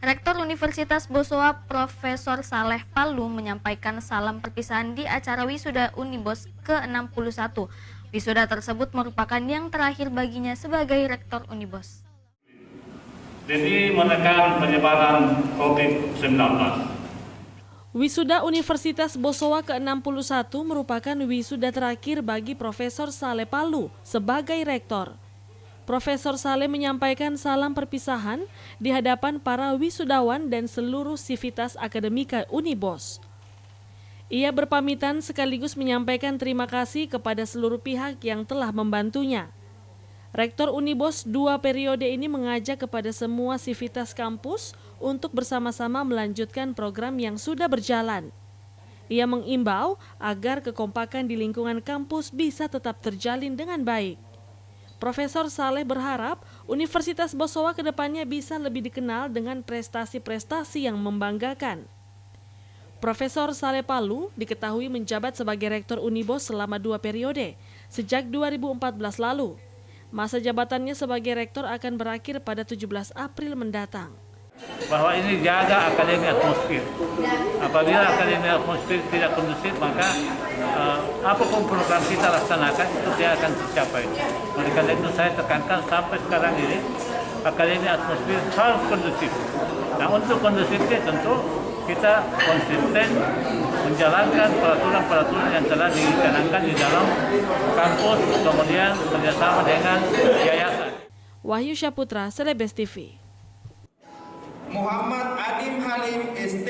Rektor Universitas Bosowa Profesor Saleh Palu menyampaikan salam perpisahan di acara wisuda Unibos ke-61. Wisuda tersebut merupakan yang terakhir baginya sebagai Rektor Unibos. Demi menekan penyebaran COVID-19. Wisuda Universitas Bosowa ke-61 merupakan wisuda terakhir bagi Profesor Saleh Palu sebagai Rektor. Profesor Saleh menyampaikan salam perpisahan di hadapan para wisudawan dan seluruh sivitas akademika Unibos. Ia berpamitan sekaligus menyampaikan terima kasih kepada seluruh pihak yang telah membantunya. Rektor Unibos 2 periode ini mengajak kepada semua sivitas kampus untuk bersama-sama melanjutkan program yang sudah berjalan. Ia mengimbau agar kekompakan di lingkungan kampus bisa tetap terjalin dengan baik. Profesor Saleh berharap Universitas Bosowa kedepannya bisa lebih dikenal dengan prestasi-prestasi yang membanggakan. Profesor Saleh Palu diketahui menjabat sebagai Rektor Unibos selama 2 periode, sejak 2014 lalu. Masa jabatannya sebagai Rektor akan berakhir pada 17 April mendatang. Bahwa ini jaga akademi atmosfer. Apabila akademi atmosfer tidak kondusif, maka apapun program kita laksanakan itu dia akan tercapai. Oleh karena itu saya tekankan sampai sekarang ini akademi atmosfer harus kondusif. Nah, untuk kondusifnya tentu kita konsisten menjalankan peraturan-peraturan yang telah dicanangkan di dalam kampus, kemudian kerjasama dengan yayasan. Wahyu Syaputra, Celebes TV. Muhammad Adim Halim ST